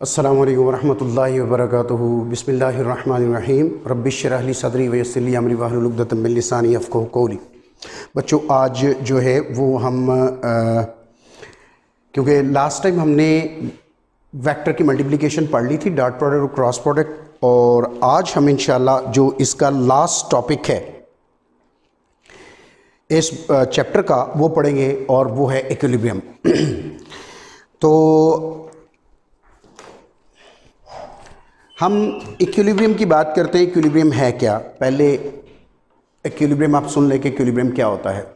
अस्सलामु अलैकुम वरहमतुल्लाहि वबरकातुहू। बिस्मिल्लाहिर्रहमानिर्रहीम। रब्बिश इश्रह ली सदरी वयस्सिर ली अमरी वाहलुल उक़दतम मिन लिसानी यफ़क़हू क़ौली। बच्चों, आज जो है वो हम क्योंकि लास्ट टाइम हमने वेक्टर की मल्टीप्लिकेशन पढ़ ली थी, डॉट प्रोडक्ट और क्रॉस प्रोडक्ट, और आज हम इंशाल्लाह जो इसका लास्ट टॉपिक है इस चैप्टर का वो पढ़ेंगे, और वो है इक्विलिब्रियम। तो हम इक्विलिब्रियम की बात करते हैं। इक्विलिब्रियम है क्या? पहले इक्विलिब्रियम आप सुन लें कि इक्विलिब्रियम क्या होता है।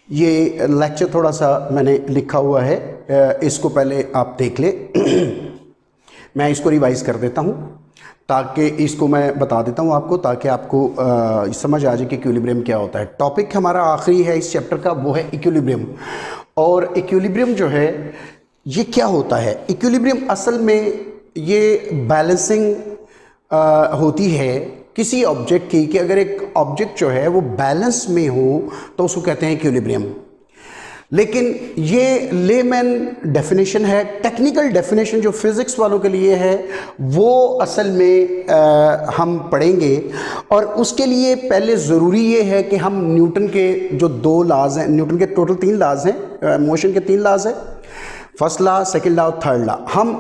ये लेक्चर थोड़ा सा मैंने लिखा हुआ है, इसको पहले आप देख लें। मैं इसको रिवाइज़ कर देता हूँ ताकि इसको मैं बता देता हूँ आपको, ताकि आपको समझ आ जाए कि इक्विलिब्रियम क्या होता है। टॉपिक हमारा आखिरी है इस चैप्टर का, वो है इक्विलिब्रियम। और इक्विलिब्रियम जो है ये क्या होता है? इक्विलिब्रियम असल में ये बैलेंसिंग होती है किसी ऑब्जेक्ट की, कि अगर एक ऑब्जेक्ट जो है वो बैलेंस में हो तो उसको कहते हैं इक्विलिब्रियम। लेकिन ये लेमैन डेफिनेशन है। टेक्निकल डेफिनेशन जो फिज़िक्स वालों के लिए है वो असल में हम पढ़ेंगे। और उसके लिए पहले ज़रूरी ये है कि हम न्यूटन के जो 2 लाज हैं, न्यूटन के टोटल 3 लाज हैं, मोशन के 3 लाज हैं, फर्स्ट लॉ, सेकंड लॉ और थर्ड लॉ। हम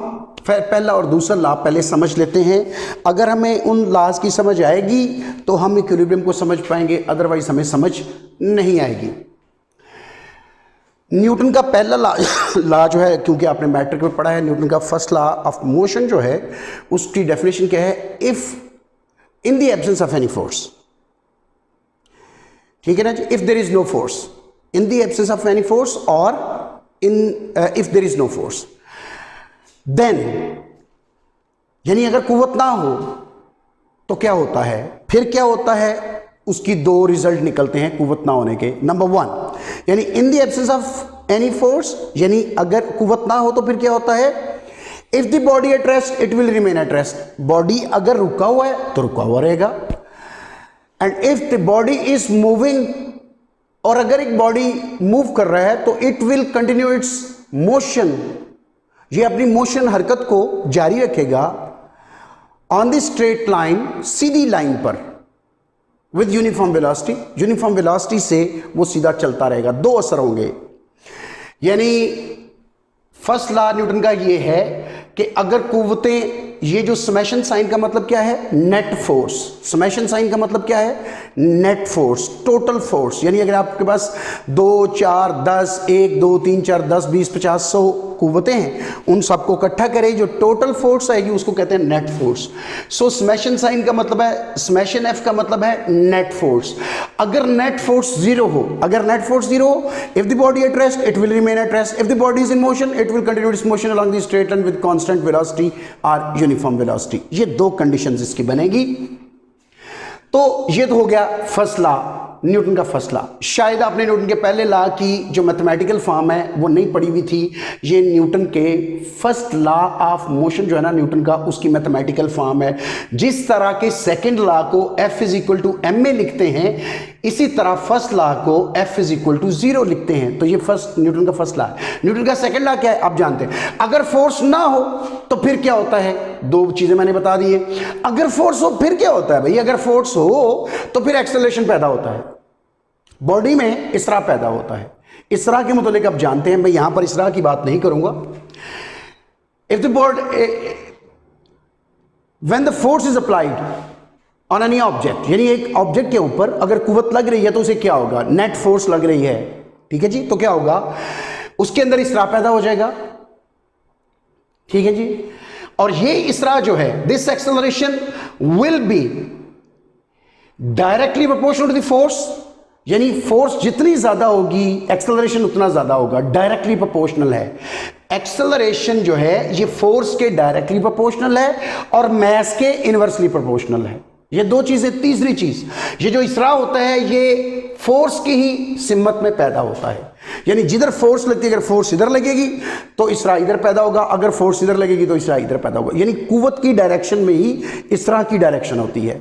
पहला और दूसरा लॉ पहले समझ लेते हैं। अगर हमें उन लॉज की समझ आएगी तो हम इक्विलिब्रियम को समझ पाएंगे, अदरवाइज हमें समझ नहीं आएगी। न्यूटन का पहला लॉ जो है, क्योंकि आपने मैट्रिक में पढ़ा है, न्यूटन का फर्स्ट लॉ ऑफ मोशन जो है उसकी डेफिनेशन क्या है? If in the absence of any force, ठीक है ना जी, if there is no force, in the absence of any force, और if there is no force, then यानी अगर कुव्वत ना हो तो क्या होता है? फिर क्या होता है? उसकी 2 रिजल्ट निकलते हैं कुव्वत ना होने के। नंबर 1 यानी इन the absence of any force, यानी अगर कुव्वत ना हो तो फिर क्या होता है? If the body at rest it will remain at rest. Body अगर रुका हुआ है तो रुका हुआ रहेगा। And if the body is moving, और अगर एक बॉडी मूव कर रहा है तो it will continue its motion, ये अपनी मोशन हरकत को जारी रखेगा ऑन द स्ट्रेट लाइन, सीधी लाइन पर, with uniform velocity. Uniform velocity से वो सीधा चलता रहेगा। 2 असर होंगे। यानी फर्स्ट लॉ न्यूटन का ये है कि अगर कुव्वतें, ये जो समेशन साइन का मतलब क्या है? Net force. समेशन साइन का मतलब क्या है? Net force, total force. यानी अगर आपके पास 2, 4, 10, 1, 2, 3, 4, 10, 20, 50, 100 कुव्वतें हैं, उन सबको इकट्ठा करें, जो टोटल फोर्स आएगी उसको कहते हैं net force. So summation sign का मतलब है, समेशन एफ का मतलब है नेट फोर्स। अगर नेट फोर्स 0 हो, अगर नेट फोर्स 0 हो, if the body at rest it will remain at rest, if the body is in motion it will continue its motion along the straight line with constant velocity और uniform velocity. ये 2 conditions इसकी बनेगी। तो ये तो हो गया first law, Newton का फर्स्ट लॉ। शायद आपने न्यूटन के पहले लॉ की जो मैथमेटिकल फॉर्म है वो नहीं पढ़ी हुई थी। ये न्यूटन के फर्स्ट लॉ ऑफ मोशन जो है ना न्यूटन का, उसकी मैथमेटिकल फॉर्म है। जिस तरह के सेकंड लॉ को F = ma लिखते हैं, इसी तरह फर्स्ट लॉ को F = 0 लिखते हैं। तो ये फर्स्ट न्यूटन का फर्स्ट लॉ है। न्यूटन का सेकंड लॉ क्या है आप जानते हैं। अगर फोर्स ना हो तो फिर क्या होता है? 2 चीजें मैंने बता दी है। अगर फोर्स हो फिर क्या होता है भाई? अगर फोर्स हो तो फिर एक्सेलरेशन पैदा होता है बॉडी में, इसरा पैदा होता है। इसरा के मुतालिक आप जानते हैं, मैं यहां पर इसरा की बात नहीं करूंगा। If the body, when the force is applied on any object, यानी एक ऑब्जेक्ट के ऊपर अगर कुव्वत लग रही है तो उसे क्या होगा? नेट फोर्स लग रही है, ठीक है जी। तो क्या होगा? उसके अंदर इसरा पैदा हो जाएगा, ठीक है जी। और ये इसरा जो है, this acceleration will be directly proportional to the force, यानी फोर्स जितनी ज्यादा होगी एक्सेलरेशन उतना ज्यादा होगा। डायरेक्टली प्रोपोर्शनल है एक्सेलरेशन जो है, ये फोर्स के डायरेक्टली प्रोपोर्शनल है और मास के इनवर्सली प्रोपोर्शनल है। ये 2 चीजें। तीसरी चीज, ये जो इसरा होता है ये फोर्स की ही सिमत में पैदा होता है। यानी जिधर फोर्स लगती है, अगर फोर्स इधर लगेगी तो इसरा इधर पैदा होगा, अगर फोर्स इधर लगेगी तो इसरा इधर पैदा होगा। यानी कुव्वत की डायरेक्शन में ही इसरा की डायरेक्शन होती है।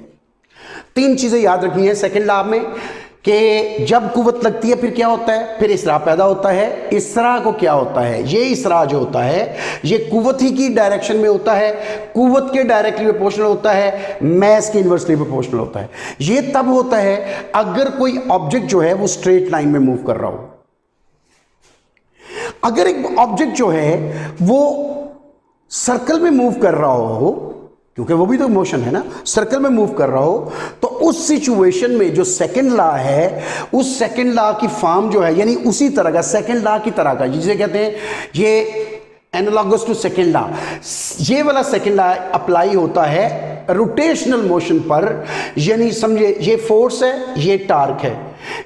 3 चीजें याद रखनी है सेकंड लॉ में कि जब कुव्वत लगती है फिर क्या होता है, फिर इसरा पैदा होता है। इसरा को क्या होता है, ये इसरा जो होता है ये कुव्वत ही की डायरेक्शन में होता है, कुव्वत के डायरेक्टली प्रोपोर्शनल होता है, मैस के इनवर्सली प्रोपोर्शनल होता है। ये तब होता है अगर कोई ऑब्जेक्ट जो है वो स्ट्रेट लाइन में मूव कर रहा हो। अगर एक ऑब्जेक्ट जो है वो सर्कल में मूव कर रहा हो, क्योंकि वो भी तो मोशन है ना, सर्कल में मूव कर रहा हो, तो उस सिचुएशन में जो सेकंड लॉ है, उस सेकंड लॉ की फॉर्म जो है, यानी उसी तरह का सेकंड लॉ की तरह का, जिसे कहते हैं ये एनालॉगस टू सेकंड लॉ, ये वाला सेकंड लॉ अप्लाई होता है रोटेशनल मोशन पर। यानी समझे, ये फोर्स है, ये टार्क है,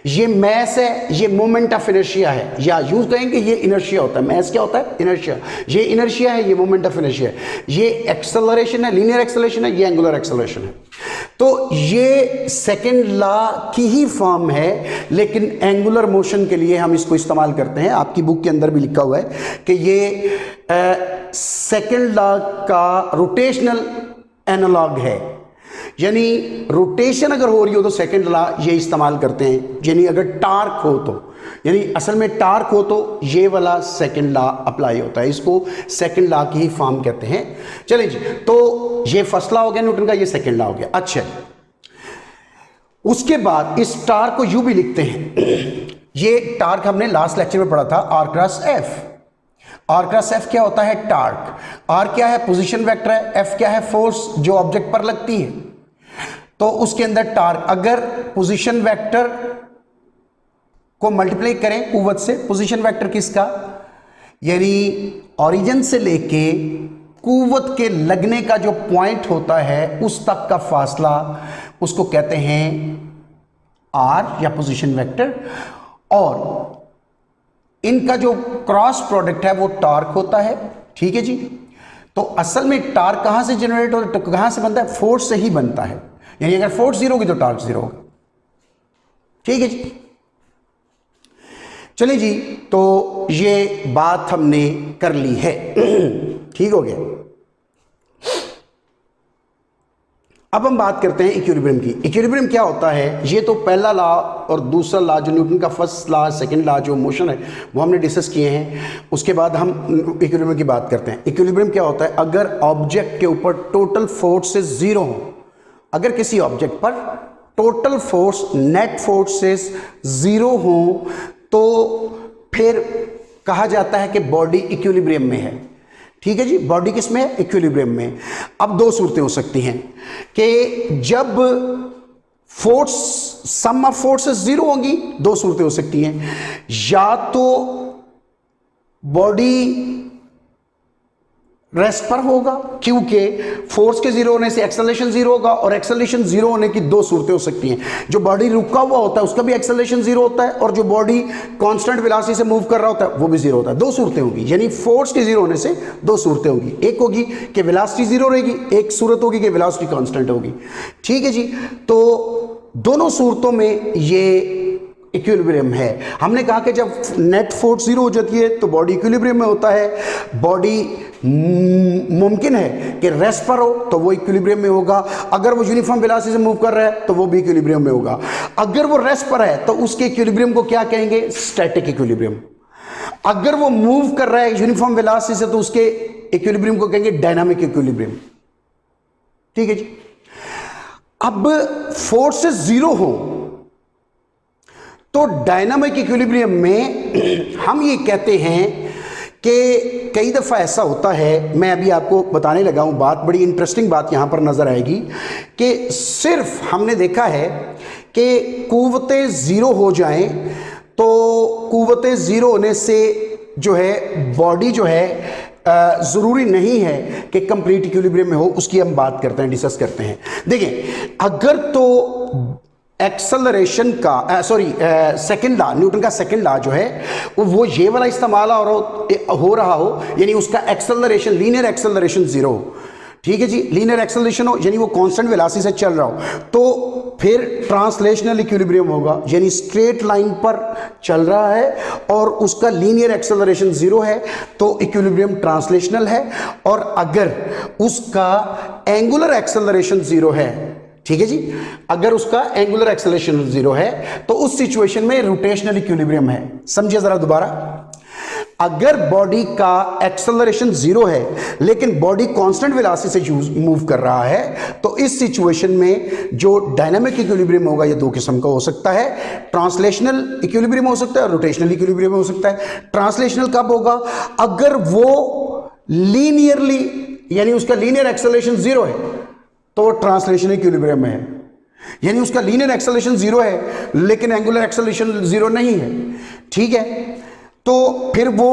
ये मैस है, ये मोमेंट ऑफ इनर्शिया है, या यूं कहेंगे ये इनर्शिया होता है। मैस क्या होता है, इनर्शिया। ये इनर्शिया है, ये मोमेंट ऑफ इनर्शिया है, ये एक्सेलरेशन है, लीनियर एक्सेलरेशन है, ये एंगुलर एक्सेलरेशन है। तो ये सेकंड लॉ की ही फॉर्म है, लेकिन एंगुलर मोशन के लिए हम इसको इस्तेमाल करते हैं। आपकी बुक के अंदर भी लिखा हुआ है कि ये सेकंड लॉ का रोटेशनल एनालॉग है। यानी रोटेशन अगर हो रही हो तो सेकंड लॉ ये इस्तेमाल करते हैं। यानी अगर टार्क हो तो, यानी असल में टार्क हो तो ये वाला सेकंड लॉ अप्लाई होता है। इसको सेकंड लॉ की ही फॉर्म कहते हैं। चलिए जी, तो ये फर्स्ट लॉ हो गया न्यूटन का, ये सेकंड लॉ हो गया। अच्छा, उसके बाद इस टार्क को यू भी लिखते हैं। ये टार्क हमने लास्ट लेक्चर में पढ़ा था, R cross F. R cross F क्या होता है, टार्क। आर क्या है, पोजीशन वेक्टर है। एफ क्या है, फोर्स जो ऑब्जेक्ट पर लगती है। तो उसके अंदर टार्क, अगर पोजीशन वेक्टर को मल्टीप्लाई करें कुव्वत से, पोजीशन वेक्टर किसका, यानी ओरिजिन से लेके कुव्वत के लगने का जो पॉइंट होता है उस तक का फासला, उसको कहते हैं आर या पोजीशन वेक्टर। और इनका जो क्रॉस प्रोडक्ट है वो टार्क होता है। ठीक है जी। तो असल में टार्क कहां से जनरेट होता है, कहां से बनता है, फोर्स से ही बनता है। यानी अगर फोर्स जीरो होगी तो टार्क जीरो होगा। ठीक है जी। चलिए जी, तो ये बात हमने कर ली है। ठीक हो गया। अब हम बात करते हैं इक्विलिब्रियम की। इक्विलिब्रियम क्या होता है, ये तो पहला लॉ और दूसरा लॉ जो न्यूटन का फर्स्ट लॉ सेकंड लॉ जो मोशन है वो हमने डिस्कस किए हैं। उसके बाद हम इक्विलिब्रियम की बात करते हैं। इक्विलिब्रियम क्या होता है, अगर ऑब्जेक्ट के ऊपर टोटल फोर्सेस जीरो हो, अगर किसी ऑब्जेक्ट पर total force net forces zero हो तो फिर कहा जाता है कि बॉडी इक्विलिब्रियम में है। ठीक है जी, बॉडी किस में है, इक्विलिब्रियम में। अब दो सूरतें हो सकती हैं कि जब force sum of forces zero होंगी, दो सूरतें हो सकती हैं। या तो बॉडी रेस्ट पर होगा, क्योंकि फोर्स के जीरो होने से एक्सेलरेशन जीरो होगा, और एक्सेलरेशन जीरो होने की दो सूरतें हो सकती हैं। जो बॉडी रुका हुआ होता है उसका भी एक्सेलरेशन जीरो होता है, और जो बॉडी कांस्टेंट वेलोसिटी से मूव कर रहा होता है वो भी जीरो होता है। दो सूरतें होंगी, यानी फोर्स के जीरो होने से दो सूरतें होंगी। एक होगी कि वेलोसिटी जीरो रहेगी, एक सूरत होगी कि वेलोसिटी कांस्टेंट होगी। ठीक है जी। तो दोनों सूरतों में ये इक्विलिब्रियम है। हमने कहा कि जब नेट फोर्स जीरो हो जाती है तो बॉडी इक्विलिब्रियम में होता है। बॉडी मुमकिन है कि रेस्ट पर हो तो वो इक्विलिब्रियम में होगा। अगर वो यूनिफॉर्म वेलोसिटी से मूव कर रहा है तो वो भी इक्विलिब्रियम में होगा। अगर वो रेस्ट पर है तो उसके इक्विलिब्रियम को क्या कहेंगे, स्टैटिक इक्विलिब्रियम। अगर वो मूव कर रहा है यूनिफॉर्म वेलोसिटी से तो उसके इक्विलिब्रियम को कहेंगे डायनामिक इक्विलिब्रियम। ठीक है जी। अब फोर्सेस जीरो हो तो डायनामिक इक्विलिब्रियम में हम ये कहते हैं कि कई दफ़ा ऐसा होता है, मैं अभी आपको बताने लगा हूँ बात, बड़ी इंटरेस्टिंग बात यहाँ पर नज़र आएगी कि सिर्फ हमने देखा है कि कुव्वतें ज़ीरो हो जाएं तो कुव्वतें ज़ीरो होने से जो है बॉडी जो है ज़रूरी नहीं है कि कंप्लीट इक्विलिब्रियम में हो। उसकी हम बात करते हैं, डिस्कस करते हैं। देखिए, अगर तो एक्सेलरेशन का सेकंड लॉ, न्यूटन का सेकंड लॉ जो है वो ये वाला इस्तेमाल हो रहा हो, यानी उसका एक्सेलरेशन, लीनियर एक्सेलरेशन जीरो हो। ठीक है जी, लीनियर एक्सेलरेशन हो यानी वो कांस्टेंट वेलोसिटी से चल रहा हो, तो फिर ट्रांसलेशनल इक्विलिब्रियम होगा, यानी स्ट्रेट लाइन पर चल रहा है और उसका लीनियर एक्सेलरेशन जीरो है तो इक्विलिब्रियम ट्रांसलेशनल है। और अगर उसका एंगुलर एक्सेलरेशन जीरो है ठीक है जी। अगर उसका एंगुलर एक्सेलरेशन 0 है तो उस सिचुएशन में रोटेशनल इक्विलिब्रियम है। समझिए जरा दोबारा, अगर बॉडी का एक्सेलरेशन 0 है लेकिन बॉडी कांस्टेंट वेलोसिटी से मूव कर रहा है तो इस सिचुएशन में जो डायनामिक इक्विलिब्रियम होगा ये दो किस्म का हो सकता है, ट्रांसलेशनल इक्विलिब्रियम हो सकता है और रोटेशनल इक्विलिब्रियम हो सकता है। ट्रांसलेशनल कब होगा? अगर वो लीनियरली यानी उसका लीनियर एक्सेलरेशन 0 है तो वो ट्रांसलेशनल इक्विलिब्रियम में है, यानी उसका लीनियर एक्सेलरेशन 0 है लेकिन एंगुलर एक्सेलरेशन 0 नहीं है, ठीक है, तो फिर वो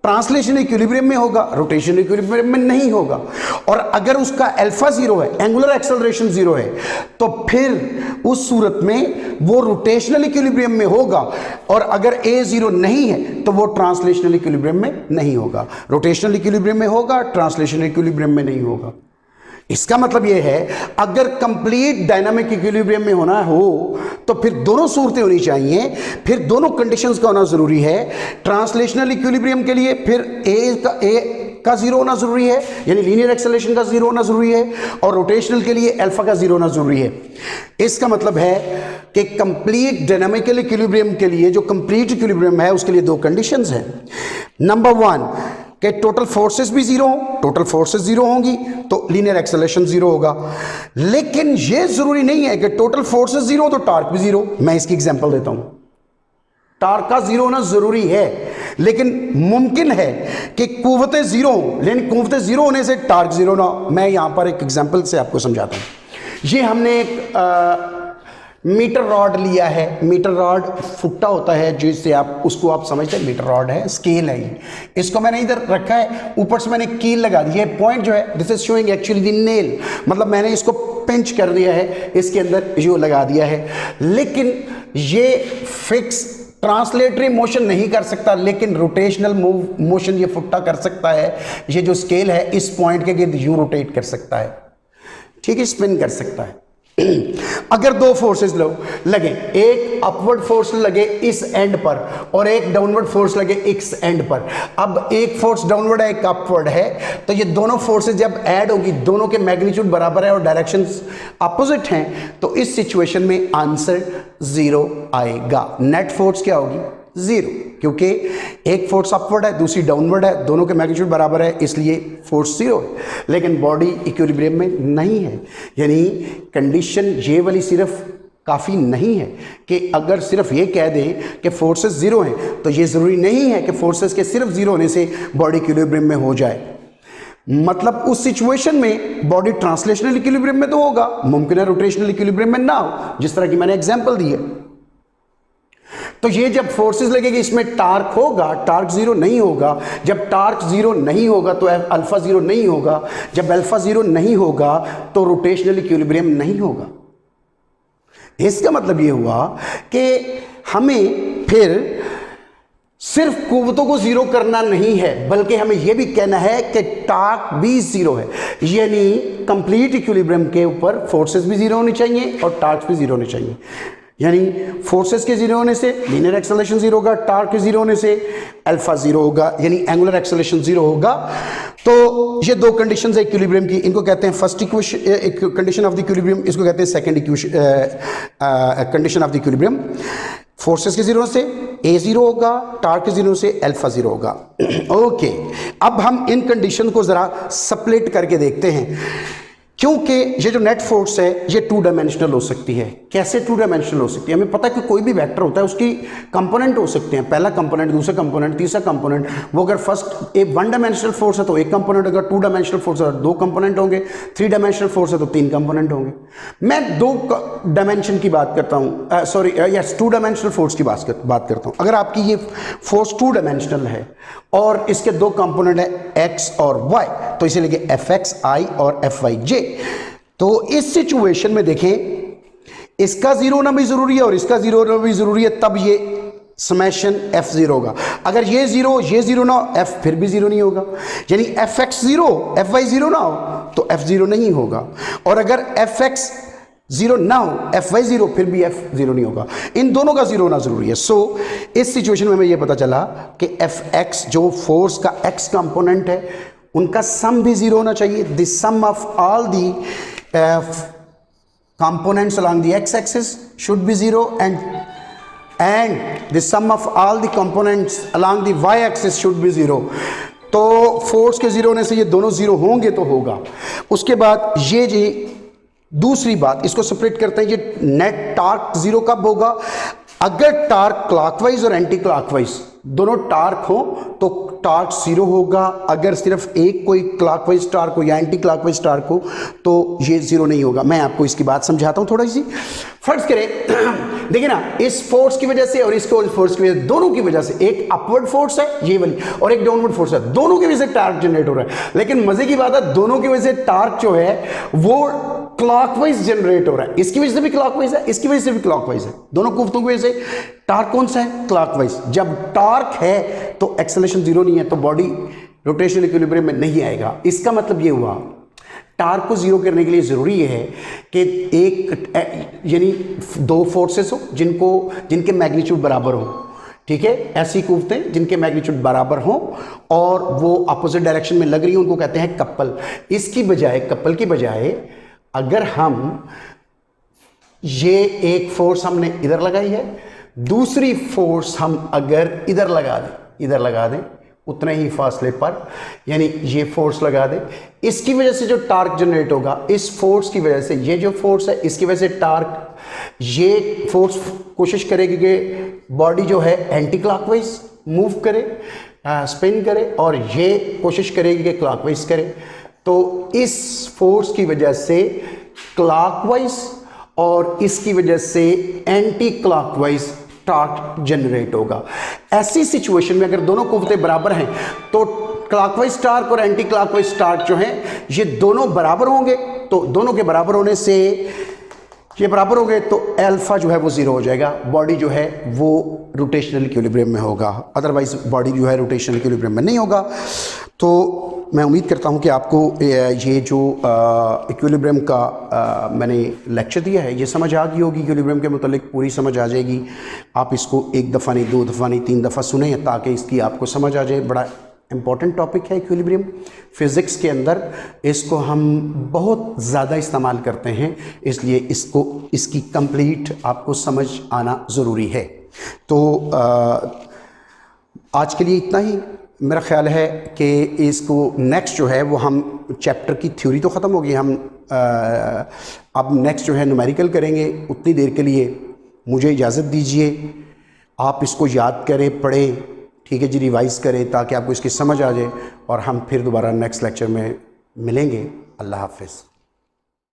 ट्रांसलेशनल इक्विलिब्रियम में होगा, रोटेशनल इक्विलिब्रियम में नहीं होगा। और अगर उसका अल्फा 0 है, एंगुलर एक्सेलरेशन 0 है, तो फिर उस सूरत में वो रोटेशनल इक्विलिब्रियम में होगा। और अगर a 0 नहीं है तो वो ट्रांसलेशनल इक्विलिब्रियम में नहीं होगा, रोटेशनल इक्विलिब्रियम में होगा, ट्रांसलेशनल इक्विलिब्रियम में नहीं होगा। इसका मतलब यह है अगर कंप्लीट डायनामिक इक्विलिब्रियम में होना हो तो फिर दोनों सूरतें होनी चाहिए, फिर दोनों कंडीशंस का होना जरूरी है। ट्रांसलेशनल इक्विलिब्रियम के लिए फिर ए का 0 होना जरूरी है, यानी लीनियर एक्सेलरेशन का 0 होना जरूरी है, और रोटेशनल के लिए अल्फा का 0 होना जरूरी है। इसका मतलब है कि कंप्लीट डायनामिकल इक्विलिब्रियम के लिए, जो कंप्लीट इक्विलिब्रियम है, उसके लिए दो कंडीशंस हैं। नंबर 1 कि टोटल फोर्सेस भी 0 हो, टोटल फोर्सेस 0 होंगी तो लीनियर एक्सेलरेशन 0 होगा। लेकिन यह जरूरी नहीं है कि टोटल फोर्सेस 0 हो तो टार्क भी 0। मैं इसकी एग्जांपल देता हूं, टार्क का 0 होना जरूरी है लेकिन मुमकिन है कि कुव्वतें 0 हो, लेकिन कुव्वतें 0 होने से टार्क 0 ना हो। मैं यहां पर एक एग्जांपल से आपको समझाता हूं। ये हमने एक मीटर रॉड लिया है। मीटर रॉड फुट्टा होता है जिससे आप उसको आप समझते हैं मीटर रॉड है, स्केल है ये। इसको मैंने इधर रखा है, ऊपर से मैंने कील लगा दी है। पॉइंट जो है this is showing actually the nail, मतलब मैंने इसको पिंच कर दिया है, इसके अंदर जो लगा दिया है। लेकिन ये फिक्स ट्रांसलेटरी मोशन नहीं कर सकता, लेकिन रोटेशनल मोशन ये फुट्टा कर सकता है। ये जो स्केल है इस पॉइंट के गिर्द यूं रोटेट कर सकता है, ठीक है, स्पिन कर सकता है। अगर दो फोर्सेस लगे, एक अपवर्ड फोर्स लगे इस एंड पर और एक डाउनवर्ड फोर्स लगे इस एंड पर, अब एक फोर्स डाउनवर्ड है एक अपवर्ड है, तो ये दोनों फोर्सेस जब ऐड होगी, दोनों के मैग्नीट्यूड बराबर है और डायरेक्शंस अपोजिट हैं, तो इस सिचुएशन में आंसर 0 आएगा। नेट फोर्स क्या होगी? 0, क्योंकि एक फोर्स अपवर्ड है दूसरी डाउनवर्ड है, दोनों के मैग्नीट्यूड बराबर है, इसलिए फोर्स 0 है। लेकिन बॉडी इक्विलिब्रियम में नहीं है, यानी कंडीशन ये वाली सिर्फ काफ़ी नहीं है कि अगर सिर्फ ये कह दें कि फोर्सेस 0 हैं तो ये ज़रूरी नहीं है कि फोर्सेस के सिर्फ 0 होने से बॉडी इक्विलिब्रियम में हो जाए। मतलब उस सिचुएशन में बॉडी ट्रांसलेशनल इक्विलिब्रियम में तो होगा, मुमकिन है रोटेशनल इक्विलिब्रियम में ना हो, जिस तरह की मैंने एग्जांपल दी है। तो ये जब फोर्सेस लगेगी इसमें टार्क होगा, टार्क 0 नहीं होगा। जब टार्क 0 नहीं होगा तो अल्फा 0 नहीं होगा। जब अल्फा 0 नहीं होगा तो रोटेशनल इक्विलिब्रियम नहीं होगा। इसका मतलब ये हुआ कि हमें फिर सिर्फ कुव्वतों को 0 करना नहीं है, बल्कि हमें यह भी कहना है कि टार्क भी 0 है, यानी कंप्लीट इक्विलिब्रियम के ऊपर फोर्सेस भी 0 होनी चाहिए और टार्क भी 0 होने चाहिए। यानी फोर्सेस के 0 होने से लीनियर एक्सेलरेशन 0 होगा, टार्क के 0 होने से अल्फा 0 होगा, यानी एंगुलर एक्सेलरेशन 0 होगा। तो ये दो कंडीशंस है इक्विलिब्रियम की, इनको कहते हैं first condition of the equilibrium, इसको कहते हैं second condition of the equilibrium. Forces के 0 से A 0 होगा, टार्क के 0 से अल्फा 0 होगा। ओके, अब हम इन कंडीशन को जरा स्प्लिट करके देखते हैं, क्योंकि ये जो नेट फोर्स है ये 2 डायमेंशनल हो सकती है। कैसे 2 डायमेंशनल हो सकती है? हमें पता है कि कोई भी वेक्टर होता है उसकी कंपोनेंट हो सकते हैं, पहला कंपोनेंट, दूसरा कंपोनेंट, तीसरा कंपोनेंट। वो अगर फर्स्ट 1 डायमेंशनल फोर्स है तो एक कंपोनेंट होगा, 2 डायमेंशनल फोर्स है तो 2 कंपोनेंट होंगे, 3 डायमेंशनल फोर्स है तो 3 कंपोनेंट होंगे। मैं 2 डायमेंशन की बात करता हूँ, सॉरी यस 2 डायमेंशनल फोर्स की बात करता हूँ। अगर आपकी ये फोर्स 2 डायमेंशनल है और इसके 2 कंपोनेंट है x और y, तो इसे लेंगे fxi और fyj। तो इस सिचुएशन में देखें, इसका 0 होना भी जरूरी है और इसका 0 होना भी जरूरी है, तब ये समेशन f0 होगा। अगर ये 0 ना हो, f फिर भी 0 नहीं होगा, यानी fx 0 fy 0 ना हो तो f 0 नहीं होगा। और अगर fx 0 ना हो, fy 0 फिर भी f 0 नहीं होगा। इन दोनों का 0 होना जरूरी है। सो इस सिचुएशन में हमें यह पता चला कि fx जो फोर्स का x कंपोनेंट है उनका सम भी 0 होना चाहिए। The sum of all the components along the x-axis should be 0 and the sum of all the components along the y-axis should be 0. तो फोर्स के 0 होने से ये दोनों 0 होंगे तो होगा. उसके बाद ये जी दूसरी बात, इसको सेपरेट करते हैं. ये नेट टार्क 0 कब होगा? अगर टार्क क्लॉकवाइज और एंटी क्लॉकवाइज दोनों टार्क हो तो टार्क 0 होगा. अगर सिर्फ एक कोई क्लॉकवाइज टार्क हो या एंटी क्लॉकवाइज टार्क हो तो ये 0 नहीं होगा. मैं आपको इसकी बात समझाता हूं थोड़ी सी. फर्ज करें, देखिए ना, इस फोर्स की वजह से और इसको फोर्स की वजह से, दोनों की वजह से, एक अपवर्ड फोर्स है ये वाली और एक डाउनवर्ड फोर्स है, दोनों की वजह से टार्क जनरेट हो रहा है. लेकिन मजे की बात है, दोनों की वजह से टार्क जो है वो क्लॉकवाइज जनरेट हो रहा है. इसकी वजह से भी क्लॉकवाइज है, इसकी वजह से भी क्लॉकवाइज है. दोनों कुव्वतों की वजह से टार्क कौन सा है? क्लॉकवाइज. जब टार्क है तो एक्सेलरेशन 0 नहीं है, तो बॉडी रोटेशनल इक्विलिब्रियम में नहीं आएगा. इसका मतलब ये हुआ टार्क को 0 करने के लिए जरूरी है कि एक यानी दो फोर्सेस हो जिनके मैग्नीट्यूड बराबर हो. ठीक है, ऐसी कुव्वतें जिनके मैग्नीट्यूड बराबर हों और वो अपोजिट डायरेक्शन में लग रही हो, उनको कहते हैं कपल. इसकी बजाय, कपल की बजाय, अगर हम ये एक फोर्स हमने इधर लगाई है, दूसरी फोर्स हम अगर इधर लगा दें उतने ही फासले पर, यानी ये फोर्स लगा दें, इसकी वजह से जो टार्क जनरेट होगा, इस फोर्स की वजह से, ये जो फोर्स है इसकी वजह से टार्क, ये फोर्स कोशिश करेगी कि बॉडी जो है एंटी क्लॉकवाइज मूव करे, स्पिन करे, और ये कोशिश करेगी कि क्लॉकवाइज करे. तो इस फोर्स की वजह से क्लॉकवाइज और इसकी वजह से एंटी क्लॉकवाइज टार्क जनरेट होगा. ऐसी सिचुएशन में अगर दोनों कुव्वतें बराबर हैं तो क्लॉकवाइज टार्क और एंटी क्लॉकवाइज टार्क जो हैं ये दोनों बराबर होंगे. तो दोनों के बराबर होने से ये बराबर हो गए तो अल्फा जो है वो 0 हो जाएगा. बॉडी जो है वो रोटेशनल इक्विलिब्रियम में होगा, अदरवाइज बॉडी जो है रोटेशनल इक्विलिब्रियम में नहीं होगा. तो मैं उम्मीद करता हूँ कि आपको ये जो इक्विलिब्रियम का मैंने लेक्चर दिया है ये समझ आ गई होगी. इक्विलिब्रियम के मुतालिक पूरी समझ आ जाएगी. आप इसको एक दफ़ा नहीं, 2 दफ़ा नहीं, 3 दफ़ा सुने ताकि इसकी आपको समझ आ जाए. बड़ा इम्पॉर्टेंट टॉपिक है इक्विलिब्रियम. फ़िज़िक्स के अंदर इसको हम बहुत ज़्यादा इस्तेमाल करते हैं, इसलिए इसकी कंप्लीट आपको समझ आना ज़रूरी है. तो आज के लिए इतना ही. मेरा ख्याल है कि इसको नेक्स्ट जो है वो हम चैप्टर की थ्योरी तो ख़त्म हो गई, हम अब नेक्स्ट जो है न्यूमेरिकल करेंगे. उतनी देर के लिए मुझे इजाज़त दीजिए. आप इसको याद करें, पढ़ें, ठीक है जी, रिवाइज़ करें ताकि आपको इसकी समझ आ जाए, और हम फिर दोबारा नेक्स्ट लेक्चर में मिलेंगे. अल्लाह हाफ़िज़.